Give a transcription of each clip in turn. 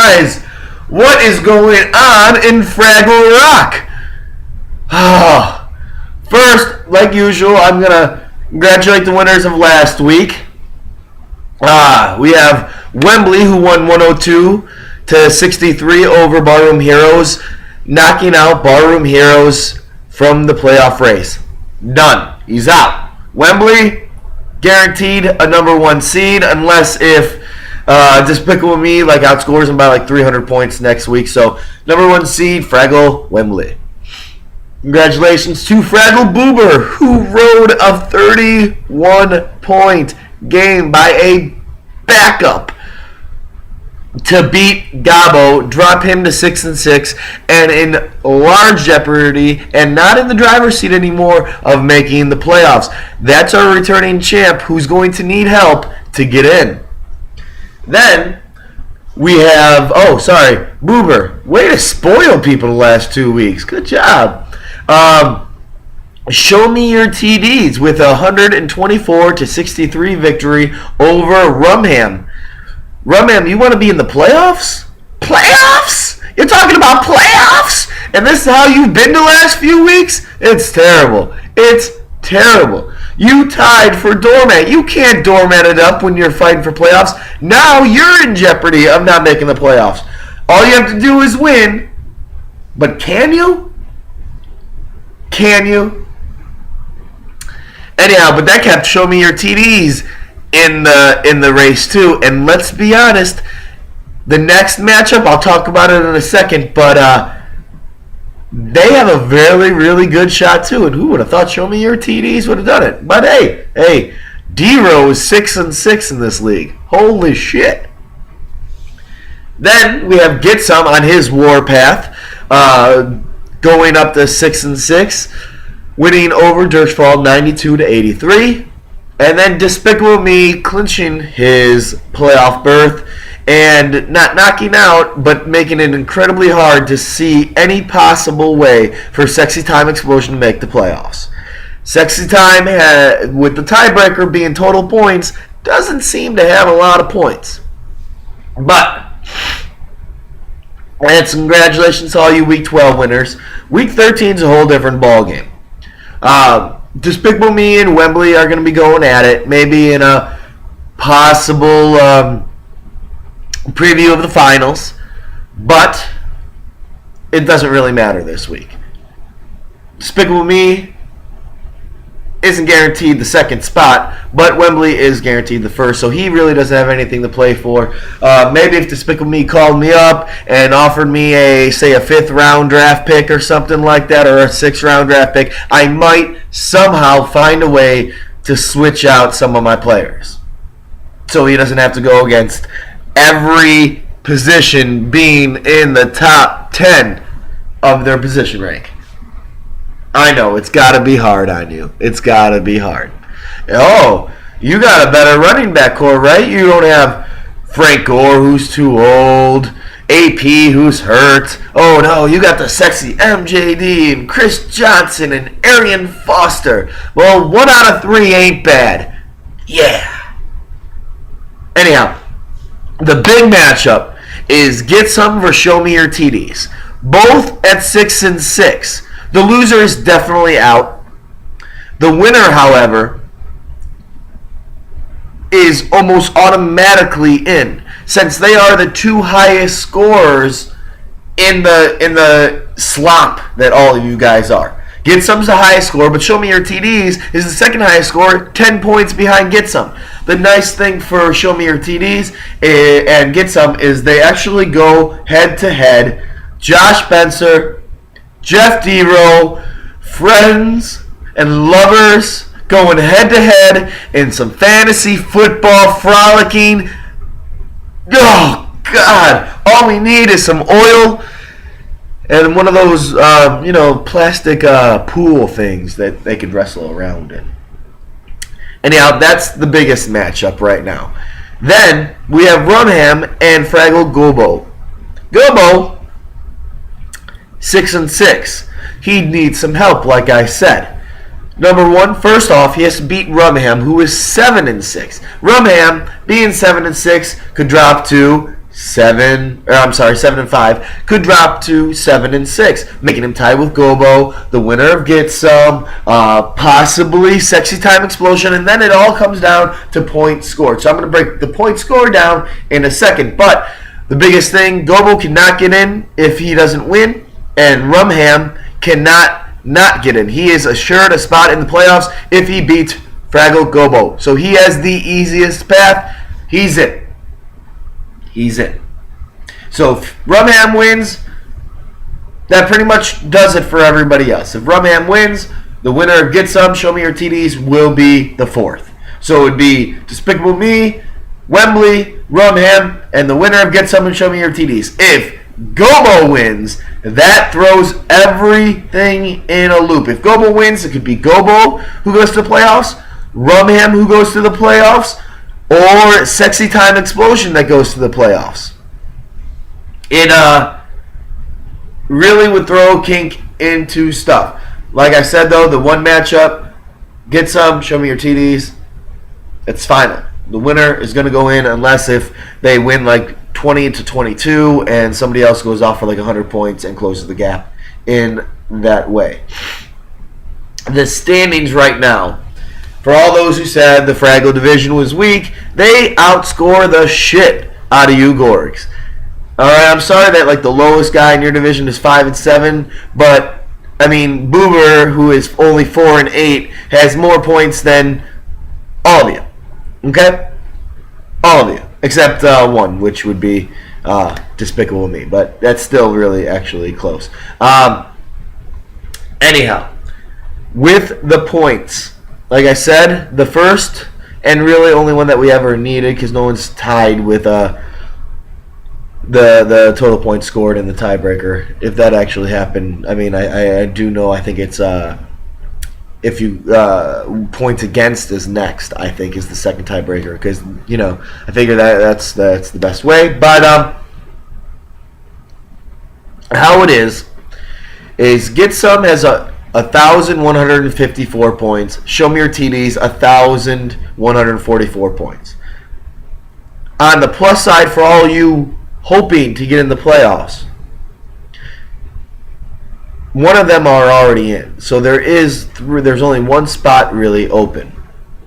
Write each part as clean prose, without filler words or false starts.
guys, what is going on in Fraggle Rock? First, like usual, I'm going to congratulate the winners of last week. We have Wembley, who won 102-63 over Barroom Heroes, knocking out Barroom Heroes from the playoff race. Done. He's out. Wembley, guaranteed a number 1 seed, unless if Despicable Me outscores him by 300 points next week. So, number 1 seed, Fraggle Wembley. Congratulations to Fraggle Boober, who rode a 31-point game by a backup to beat Gabo, drop him to 6-6, and in large jeopardy, and not in the driver's seat anymore, of making the playoffs. That's our returning champ, who's going to need help to get in. Then we have, Boober. Way to spoil people the last 2 weeks. Good job. Show me your TDs with a 124-63 victory over Rumham. Rumham, you want to be in the playoffs? Playoffs? You're talking about playoffs? And this is how you've been the last few weeks? It's terrible. It's terrible. You tied for doormat. You can't doormat it up when you're fighting for playoffs. Now you're in jeopardy of not making the playoffs. All you have to do is win. But can you? Can you? Anyhow, but that kept Show Me Your TDs in the race too. And let's be honest, the next matchup, I'll talk about it in a second, but they have a very, really good shot too. And who would have thought Show Me Your TDs would have done it? But hey, D-Row is 6-6 in this league. Holy shit. Then we have Get Some on his warpath, going up to 6-6, winning over Dirtfall 92-83. And then Despicable Me clinching his playoff berth and not knocking out, but making it incredibly hard to see any possible way for Sexy Time Explosion to make the playoffs. Sexy Time, with the tiebreaker being total points, doesn't seem to have a lot of points. But, and congratulations to all you Week 12 winners. Week 13 is a whole different ballgame. Despicable Me and Wembley are going to be going at it, maybe in a possible preview of the finals, but it doesn't really matter this week. Despicable Me isn't guaranteed the second spot, but Wembley is guaranteed the first, so he really doesn't have anything to play for. Maybe if Despicable Me called me up and offered me a 5th round draft pick or something like that, or a 6th round draft pick, I might somehow find a way to switch out some of my players, so he doesn't have to go against every position being in the top 10 of their position rank. I know, it's got to be hard on you. It's got to be hard. Oh, you got a better running back core, right? You don't have Frank Gore, who's too old, AP, who's hurt. Oh, no, you got the sexy MJD and Chris Johnson and Arian Foster. Well, 1 out of 3 ain't bad. Yeah. Anyhow, the big matchup is Get Some versus Show Me Your TDs. Both at 6-6. The loser is definitely out. The winner, however, is almost automatically in, since they are the 2 highest scorers in the slop that all of you guys are. Get Some's the highest score, but Show Me Your TDs is the second highest score, 10 points behind Get Some. The nice thing for Show Me Your TDs and Get Some is they actually go head-to-head. Josh Spencer, Jeff D-Row, friends and lovers going head-to-head in some fantasy football frolicking. Oh, God. All we need is some oil and one of those, plastic pool things that they could wrestle around in. Anyhow, that's the biggest matchup right now. Then we have Rumham and Fraggle Gobo. Gobo, 6-6. He needs some help, like I said. Number 1, first off, he has to beat Rumham, who is 7-6. Rumham, being 7-6, could drop to 7-5, could drop to 7-6, making him tied with Gobo, the winner of Get Some, possibly Sexy Time Explosion, and then it all comes down to points scored. So I'm going to break the point score down in a second. But the biggest thing, Gobo cannot get in if he doesn't win, and Rumham cannot not get in. He is assured a spot in the playoffs if he beats Fraggle Gobo. So he has the easiest path. He's in. He's in. So if Rumham wins, that pretty much does it for everybody else. If Rumham wins, the winner of Get Some, Show Me Your TDs will be the fourth. So it would be Despicable Me, Wembley, Rumham, and the winner of Get Some and Show Me Your TDs. If Gobo wins, that throws everything in a loop. If Gobo wins, it could be Gobo who goes to the playoffs, Rumham who goes to the playoffs, or Sexy Time Explosion that goes to the playoffs. It really would throw kink into stuff. Like I said, though, the one matchup, Get Some, Show Me Your TDs, it's final. The winner is going to go in unless if they win like 20-22 and somebody else goes off for like 100 points and closes the gap in that way. The standings right now, for all those who said the Fraggle division was weak, they outscore the shit out of you Gorgs. Alright, I'm sorry that like the lowest guy in your division is 5-7, but I mean Boober, who is only 4-8, has more points than all of you. Okay? All of you. Except one, which would be Despicable Me. But that's still really actually close. Anyhow, with the points, like I said, the first and really only one that we ever needed, because no one's tied with the total points scored in the tiebreaker. If that actually happened, I mean, I do know, I think it's if you points against is next, I think is the second tiebreaker, because you know I figure that's the best way. But how it is Get Some has 1,154 points. Show Me Your TDs 1,144 points. On the plus side, for all you hoping to get in the playoffs, one of them are already in. So there's only one spot really open.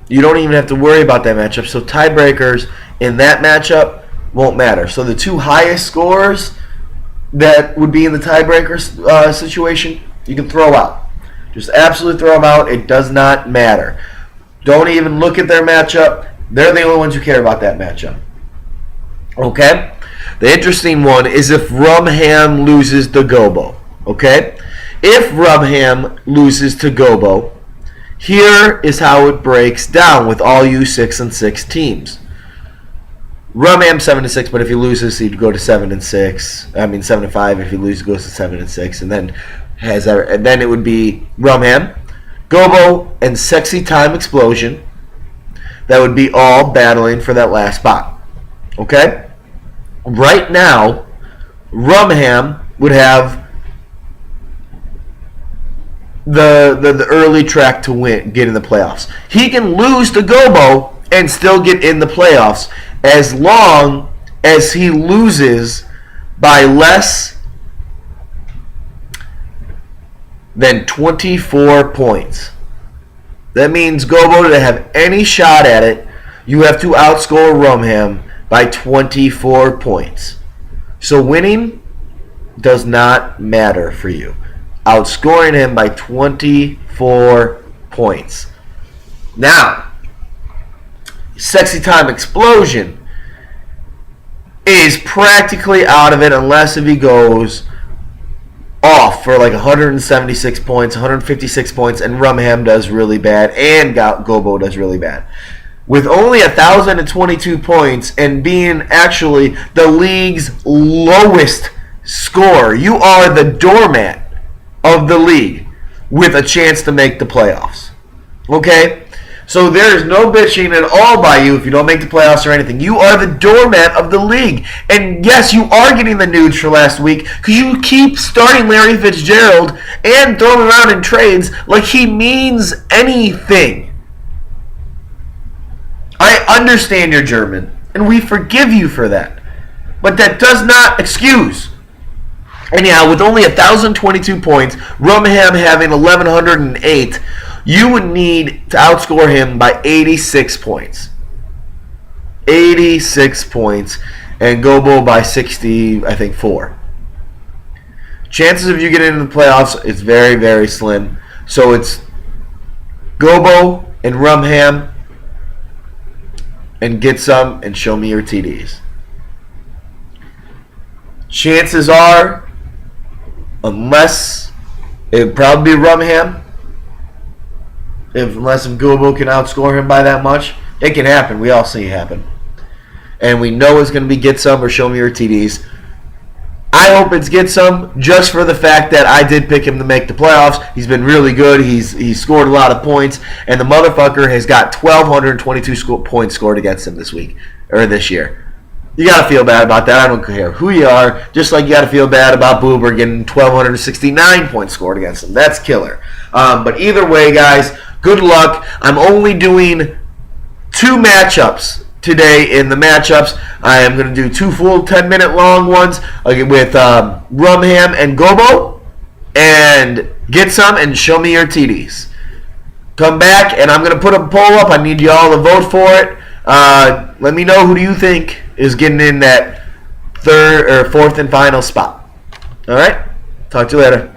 You don't even have to worry about that matchup. So tiebreakers in that matchup won't matter. So the two highest scores that would be in the tiebreaker situation, you can throw out. Just absolutely throw them out. It does not matter. Don't even look at their matchup. They're the only ones who care about that matchup. Okay? The interesting one is if Rumham loses to Gobo. Okay? If Rumham loses to Gobo, here is how it breaks down with all you 6-6 teams. Rumham 7-6, but if he loses, he'd go to 7-6. I mean 7-5. If he loses, he goes to 7-6, and then it would be Rumham, Gobo, and Sexy Time Explosion. That would be all battling for that last spot. Okay? Right now, Rumham would have the early track to get in the playoffs. He can lose to Gobo and still get in the playoffs as long as he loses by less than 24 points. That means Gobo, to have any shot at it, you have to outscore Rumham by 24 points. So winning does not matter for you. Outscoring him by 24 points. Now, Sexy Time Explosion is practically out of it unless if he goes off for like 176 points, 156 points, and Rumham does really bad, and Gobo does really bad. With only 1,022 points and being actually the league's lowest score, you are the doormat of the league with a chance to make the playoffs. Okay? So there's no bitching at all by you if you don't make the playoffs or anything. You are the doormat of the league. And yes, you are getting the nudes for last week because you keep starting Larry Fitzgerald and throwing him around in trades like he means anything. I understand you're German, and we forgive you for that. but that does not excuse. Anyhow, with only 1,022 points, Rumham having 1,108, you would need to outscore him by 86 points. 86 points, and Gobo by 60, I think, 4. Chances of you getting into the playoffs is very, very slim. So it's Gobo and Rumham, and get some and show me your TDs. Chances are, unless it would probably be Rumham, unless if Gobo can outscore him by that much, it can happen. We all see it happen. And we know it's going to be get some or show me your TDs. I hope it's get some just for the fact that I did pick him to make the playoffs. He's been really good. He's scored a lot of points. And the motherfucker has got 1,222 points scored against him this week or this year. You got to feel bad about that. I don't care who you are. Just like you got to feel bad about Boober getting 1,269 points scored against him. That's killer. But either way, guys, good luck. I'm only doing 2 matchups today in the matchups. I am going to do 2 full 10-minute long ones with Rumham and Gobo, and get some and show me your TDs. Come back, and I'm going to put a poll up. I need you all to vote for it. Let me know who do you think is getting in that 3rd or 4th and final spot. All right? Talk to you later.